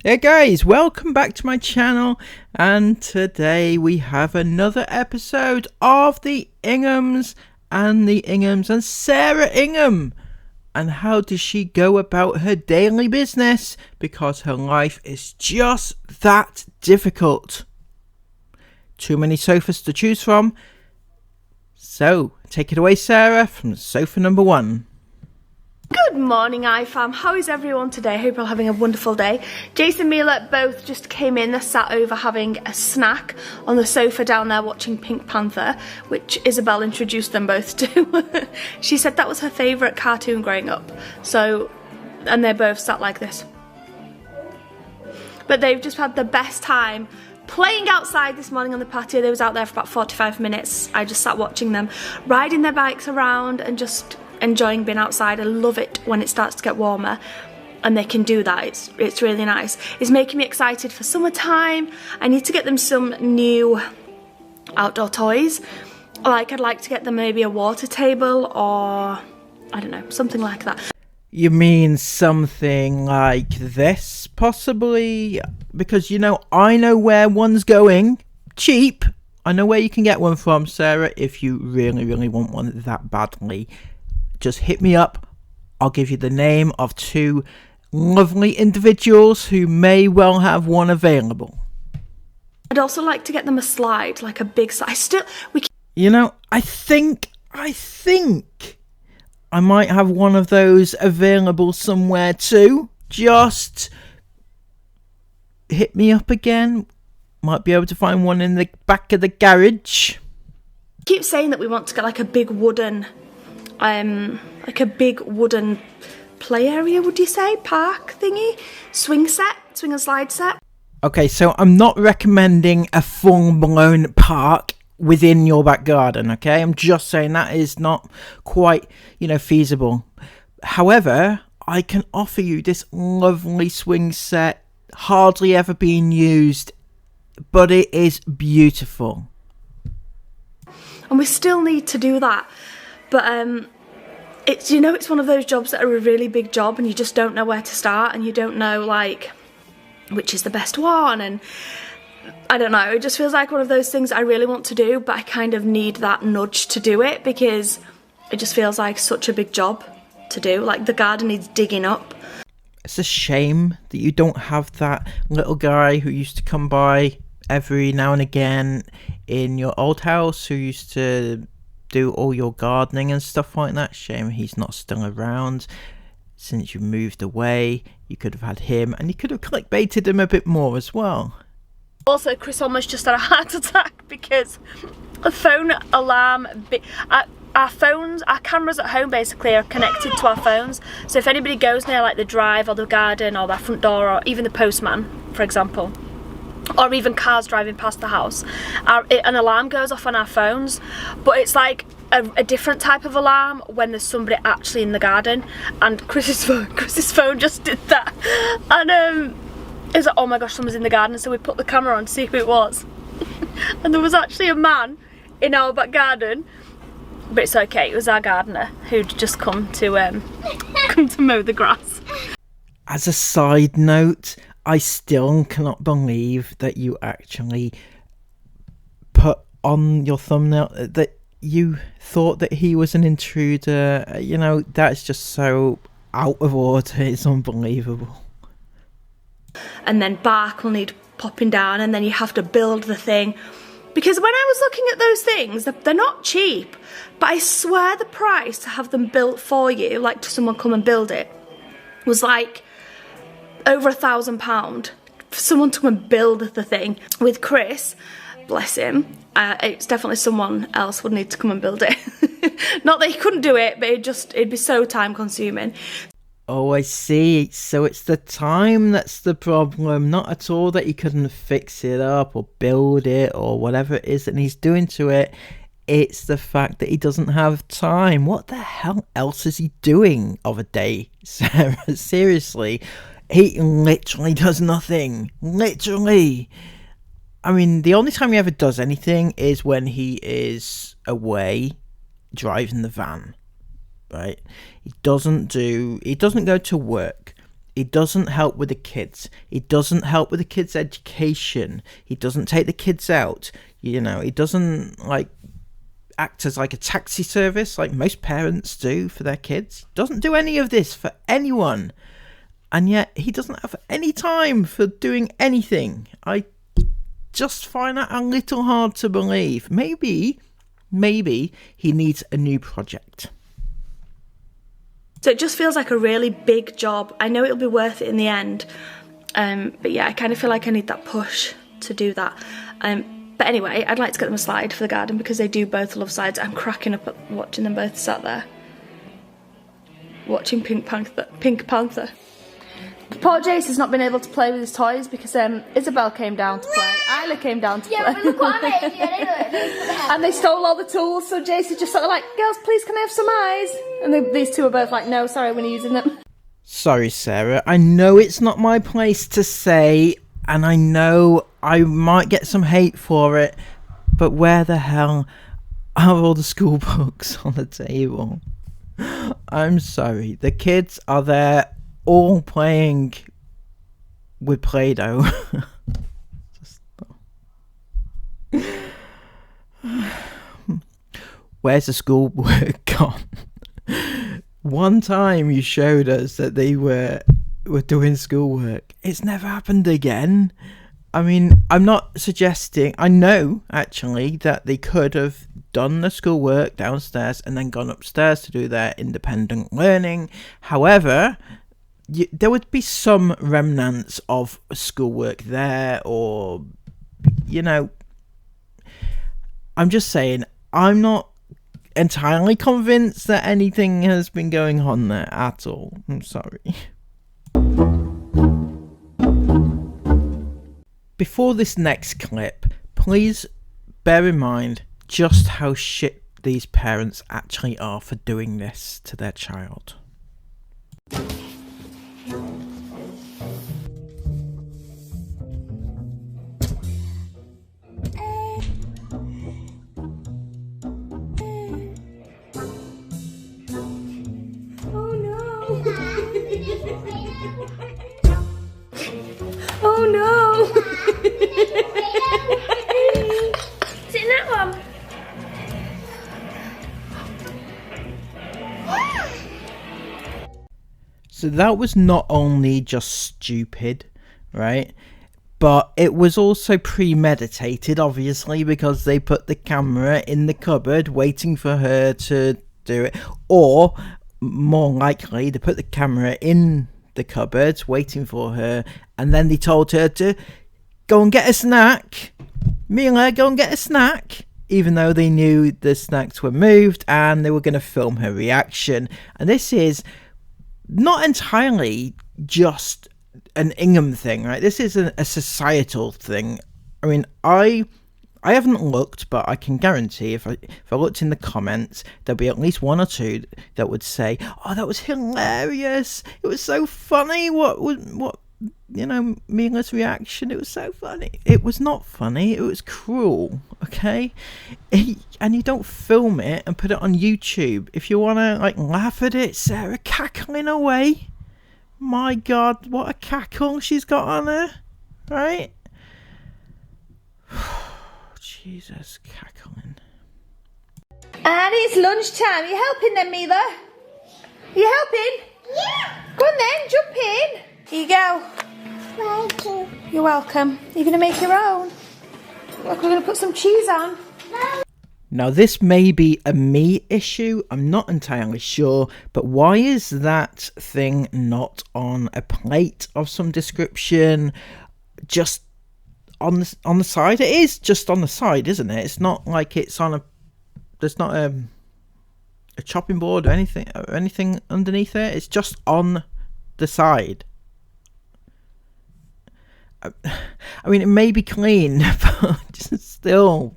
Hey guys, welcome back to my channel, and today we have another episode of the Inghams and Sarah Ingham. And how does she go about her daily business? Because her life is just that difficult. Too many sofas to choose from. So, take it away, Sarah, from sofa number 1. Good morning, iFam. How is everyone today? Hope you're all having a wonderful day. Jason and Mila both just came in. They're sat over having a snack on the sofa down there watching Pink Panther, which Isabel introduced them both to. She said that was her favourite cartoon growing up. So, and they're both sat like this. But they've just had the best time playing outside this morning on the patio. They was out there for about 45 minutes. I just sat watching them riding their bikes around and just enjoying being outside. I love it when it starts to get warmer and they can do that. It's really nice. It's making me excited for summertime. I need to get them some new outdoor toys. Like, I'd like to get them maybe a water table or I don't know, something like that. You mean something like this, possibly? Because, you know, I know where one's going. Cheap. I know where you can get one from, Sarah, if you really want one that badly. Just hit me up. I'll give you the name of 2 lovely individuals who may well have one available. I'd also like to get them a slide, like a big slide. You know, I think I might have one of those available somewhere too. Just hit me up again. Might be able to find one in the back of the garage. Keep saying that we want to get like a big wooden play area, would you say? Park thingy? Swing and slide set. Okay, so I'm not recommending a full-blown park within your back garden, okay? I'm just saying that is not quite, feasible. However, I can offer you this lovely swing set, hardly ever being used, but it is beautiful. And we still need to do that. But it's one of those jobs that are a really big job and you just don't know where to start and you don't know like which is the best one, and I don't know, it just feels like one of those things I really want to do, but I kind of need that nudge to do it because it just feels like such a big job to do. Like, the garden needs digging up. It's a shame that you don't have that little guy who used to come by every now and again in your old house, who used to do all your gardening and stuff like that. Shame he's not still around since you moved away. You could have had him and you could have clickbaited him a bit more as well. Also, Chris almost just had a heart attack because the phone alarm, our cameras at home basically are connected to our phones. So if anybody goes near like the drive or the garden or their front door or even the postman, for example, or even cars driving past the house, an alarm goes off on our phones. But it's like a different type of alarm when there's somebody actually in the garden. And Chris's phone just did that, and it was like, oh my gosh, someone's in the garden. So we put the camera on to see who it was, and there was actually a man in our back garden. But it's okay, it was our gardener who'd just come to mow the grass. As a side note, I still cannot believe that you actually put on your thumbnail that you thought that he was an intruder. That's just so out of order. It's unbelievable. And then bark will need popping down, and then you have to build the thing. Because when I was looking at those things, they're not cheap, but I swear the price to have them built for you, like to someone come and build it, was like over £1,000 for someone to come and build the thing. With Chris, bless him, it's definitely someone else would need to come and build it. Not that he couldn't do it, but it'd be so time consuming. Oh, I see. So it's the time that's the problem, not at all that he couldn't fix it up or build it or whatever it is that he's doing to it. It's the fact that he doesn't have time. What the hell else is he doing of a day, Sarah? Seriously, he literally does nothing. Literally. I mean, the only time he ever does anything is when he is away driving the van. Right? He doesn't go to work. He doesn't help with the kids. He doesn't help with the kids' education. He doesn't take the kids out. You know, he doesn't like act as like a taxi service like most parents do for their kids. He doesn't do any of this for anyone. And yet he doesn't have any time for doing anything. I just find that a little hard to believe. Maybe he needs a new project. So it just feels like a really big job. I know it'll be worth it in the end. But yeah, I kind of feel like I need that push to do that. But anyway, I'd like to get them a slide for the garden because they do both love slides. I'm cracking up at watching them both sat there. Watching Pink Panther. Poor Jace has not been able to play with his toys because Isabel came down to play. Isla came down to play. Yeah, but look what I made. And they stole all the tools, so Jace is just sort of like, girls, please can I have some eyes? And these two are both like, no, sorry, we're not using them. Sorry, Sarah. I know it's not my place to say, and I know I might get some hate for it, but where the hell are all the school books on the table? I'm sorry. The kids are there all playing with Play-Doh. Where's the schoolwork gone? One time you showed us that they were doing schoolwork. It's never happened again. I mean, I'm not suggesting... I know, actually, that they could have done the schoolwork downstairs and then gone upstairs to do their independent learning. However, there would be some remnants of schoolwork there, or, you know... I'm just saying, I'm not entirely convinced that anything has been going on there at all. I'm sorry. Before this next clip, please bear in mind just how shit these parents actually are for doing this to their child. Oh no! Sit in that one. So that was not only just stupid, right? But it was also premeditated, obviously, because they put the camera in the cupboard waiting for her to do it. Or, more likely, they put the camera in the cupboard waiting for her, and then they told her to go and get a snack. Mila, go and get a snack. Even though they knew the snacks were moved and they were going to film her reaction. And this is not entirely just an Ingham thing, right? This is a societal thing. I mean, I haven't looked, but I can guarantee if I looked in the comments, there'll be at least one or two that would say, "Oh, that was hilarious! It was so funny! What Mila's reaction? It was so funny." It was not funny. It was cruel. Okay, and you don't film it and put it on YouTube if you want to like laugh at it. Sarah cackling away. My God, what a cackle she's got on her, right? Jesus, cackling. And it's lunchtime. You helping them, Mila? You helping? Yeah. Go on then, jump in. Here you go. Thank you. You're welcome. You're going to make your own. Look, we're going to put some cheese on. Now, this may be a me issue. I'm not entirely sure. But why is that thing not on a plate of some description? Just on the side? It is just on the side, isn't it? It's not like it's on a... There's not a chopping board or anything underneath it. It's just on the side. I mean, it may be clean, but just still...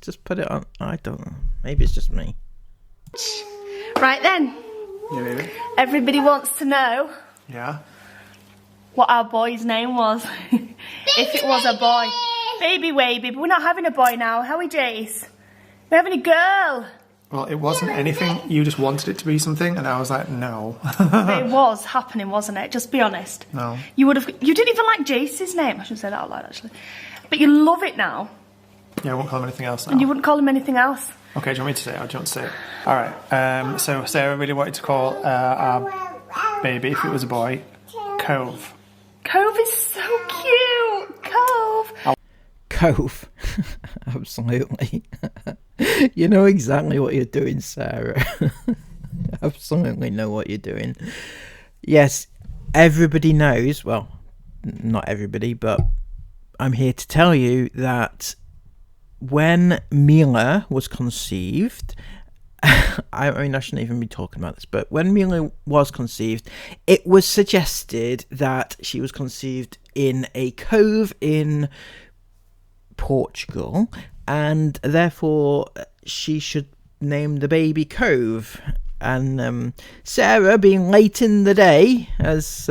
Just put it on. I don't know. Maybe it's just me. Right then. Yeah, baby. Everybody wants to know Yeah. what our boy's name was. If it was a boy. Baby Waby. But we're not having a boy now, are we, Jace? We're having a girl. Well, it wasn't anything. You just wanted it to be something, and I was like, no. It was happening, wasn't it? Just be honest. No. You didn't even like Jace's name. I shouldn't say that out loud, actually. But you love it now. Yeah, I won't call him anything else now. And you wouldn't call him anything else. Okay, do you want me to say it, or do you want to say it? All right. So Sarah really wanted to call our baby, if it was a boy, Cove. Cove is so cute. Cove. Cove. Absolutely. You know exactly what you're doing, Sarah. Absolutely know what you're doing. Yes, everybody knows, well, not everybody, but I'm here to tell you that when Mila was conceived, I mean, I shouldn't even be talking about this, but when Mila was conceived, it was suggested that she was conceived in a cove in Portugal, and therefore she should name the baby Cove. And Sarah, being late in the day, has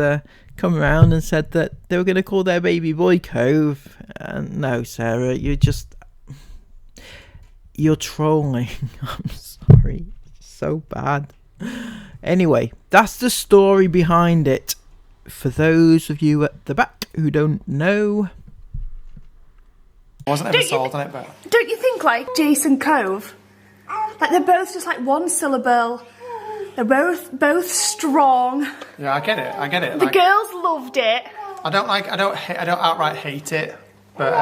come around and said that they were going to call their baby boy Cove. And no, Sarah, you're trolling. I'm sorry, so bad. Anyway, that's the story behind it. For those of you at the back who don't know, I wasn't ever sold on it, but... Don't you think, like, Jason Cove, like, they're both just, like, one syllable. They're both strong. Yeah, I get it. The girls loved it. I don't outright hate it, but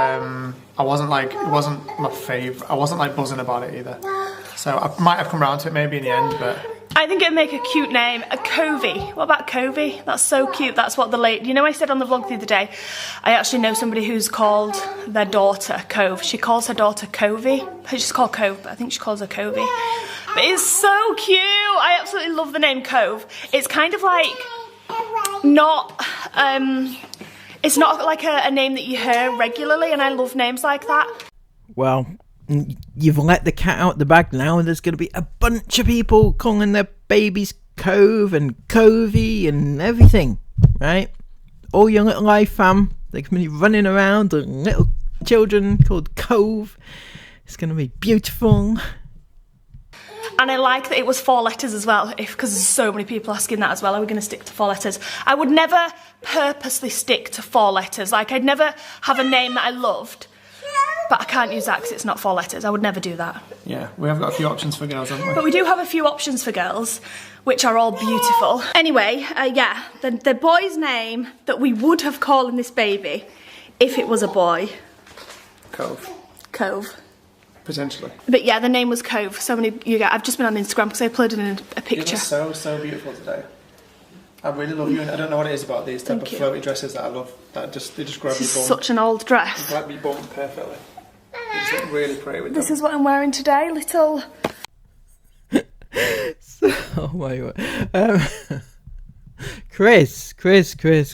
it wasn't my favourite. I wasn't, like, buzzing about it either. So I might have come around to it maybe in the end, but... I think it'd make a cute name, a Covey. What about Covey? That's so cute. That's what you know, I said on the vlog the other day, I actually know somebody who's called their daughter Cove. She calls her daughter Covey. She's called Cove, but I think she calls her Covey. But it's so cute. I absolutely love the name Cove. It's kind of like not, it's not like a name that you hear regularly, and I love names like that. well, you've let the cat out the bag now, and there's going to be a bunch of people calling their babies Cove and Covey and everything, right? All your little life fam, they're going to be running around, little children called Cove. It's going to be beautiful. And I like that it was 4 letters as well, because there's so many people asking that as well. Are we going to stick to 4 letters? I would never purposely stick to 4 letters. Like, I'd never have a name that I loved, but I can't use that because it's not 4 letters. I would never do that. Yeah, we have got a few options for girls, haven't we? But we do have a few options for girls, which are all beautiful. Anyway, yeah, the boy's name that we would have called this baby, if it was a boy. Cove. Cove. Potentially. But yeah, the name was Cove. So many you get. I've just been on Instagram because I uploaded a picture. You look so beautiful today. I really love you, and I don't know what it is about these type of floaty dresses that I love. That they just grab This me is bum. such an old dress. They grab me bum perfectly. You just look really pretty with them. This is what I'm wearing today, little. Oh my god. Chris.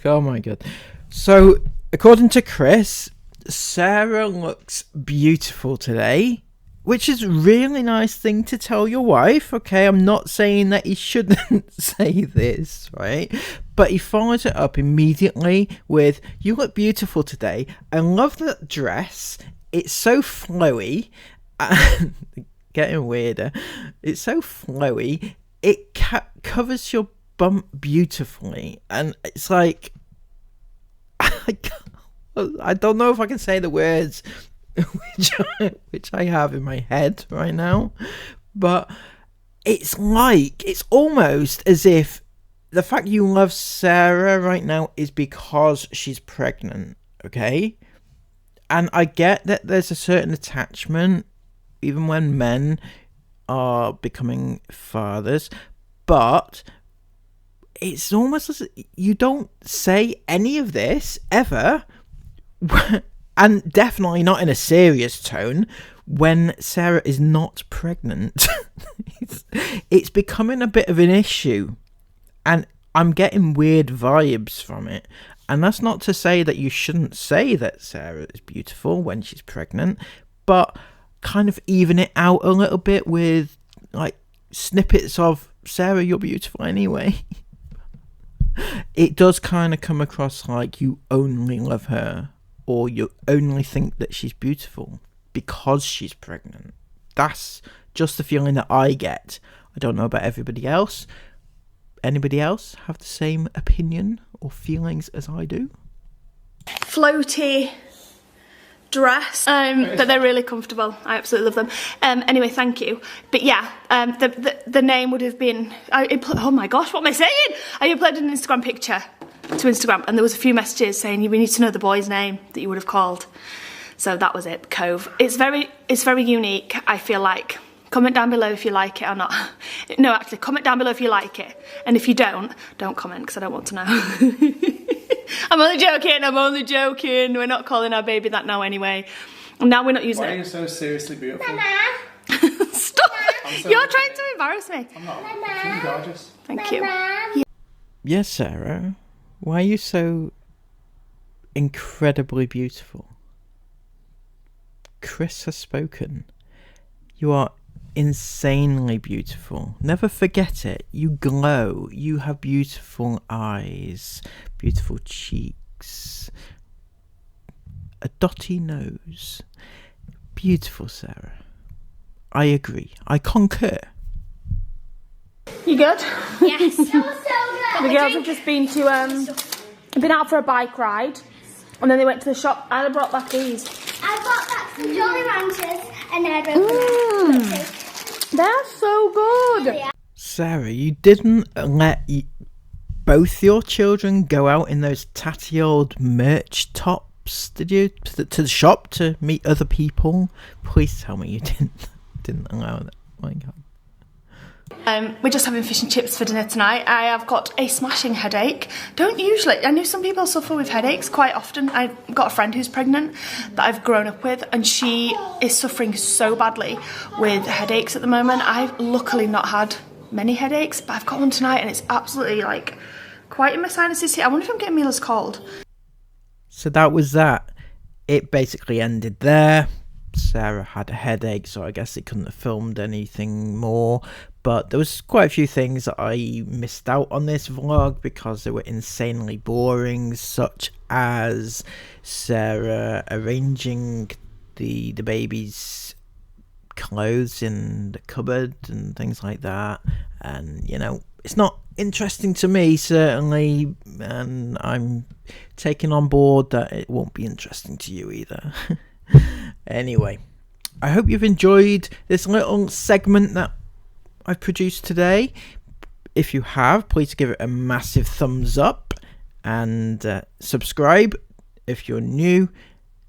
Oh my god. So, according to Chris, Sarah looks beautiful today, which is a really nice thing to tell your wife. Okay, I'm not saying that he shouldn't say this, right? But he follows it up immediately with, "You look beautiful today. I love that dress. It's so flowy." And getting weirder. It's so flowy. It covers your bump beautifully. And it's like, I don't know if I can say the words which I have in my head right now, but it's almost as if the fact you love Sarah right now is because she's pregnant, okay? And I get that there's a certain attachment even when men are becoming fathers, but it's almost as if you don't say any of this ever, and definitely not in a serious tone, when Sarah is not pregnant. It's becoming a bit of an issue, and I'm getting weird vibes from it. And that's not to say that you shouldn't say that Sarah is beautiful when she's pregnant, but kind of even it out a little bit with like snippets of, "Sarah, you're beautiful anyway." It does kind of come across like you only love her, or you only think that she's beautiful because she's pregnant. That's just the feeling that I get. I don't know about everybody else. Anybody else have the same opinion or feelings as I do? Floaty dress, but they're really comfortable. I absolutely love them. Anyway, thank you. But yeah, the name would have been, oh my gosh, what am I saying? I uploaded an Instagram picture to Instagram, and there was a few messages saying we need to know the boy's name that you would have called. So that was it, Cove. It's very unique, I feel like. Comment down below if you like it or not. No, actually, comment down below if you like it. And if you don't comment, because I don't want to know. I'm only joking. We're not calling our baby that now anyway. And now we're not using it. Why are you so seriously beautiful? Mama. Stop! You're trying to embarrass me. I'm not. You're gorgeous. Thank you. Mama. Yes, Sarah. Why are you so incredibly beautiful? Chris has spoken. You are insanely beautiful. Never forget it. You glow. You have beautiful eyes, beautiful cheeks, a dotty nose. Beautiful, Sarah. I agree. I concur. You good? Yes. That was so The good. girls have just been out for a bike ride, and then they went to the shop, and I brought back these. I bought back some Jolly Ranchers and I broke them. They're so good. Sarah, you didn't let both your children go out in those tatty old merch tops, did you? To the shop to meet other people? Please tell me you didn't allow that. My God. We're just having fish and chips for dinner tonight. I have got a smashing headache. Don't usually. I know some people suffer with headaches quite often. I've got a friend who's pregnant that I've grown up with, and she is suffering so badly with headaches at the moment. I've luckily not had many headaches, but I've got one tonight, and it's absolutely like quite in my sinuses here. I wonder if I'm getting Mila's cold. So that was that. It basically ended there. Sarah had a headache, so I guess it couldn't have filmed anything more. But there was quite a few things that I missed out on this vlog because they were insanely boring, such as Sarah arranging the baby's clothes in the cupboard and things like that. And, you know, it's not interesting to me, certainly, and I'm taking on board that it won't be interesting to you either. Anyway, I hope you've enjoyed this little segment that I've produced today. If you have, please give it a massive thumbs up and subscribe if you're new.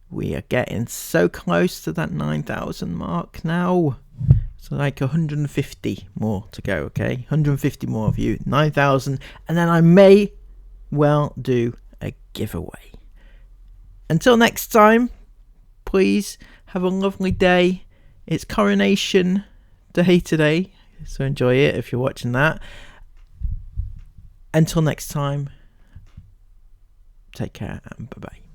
We are getting so close to that 9,000 mark now. So like 150 more to go, okay? 150 more of you, 9,000, and then I may well do a giveaway. Until next time, please have a lovely day. It's Coronation Day today, so enjoy it if you're watching that. Until next time, take care and bye-bye.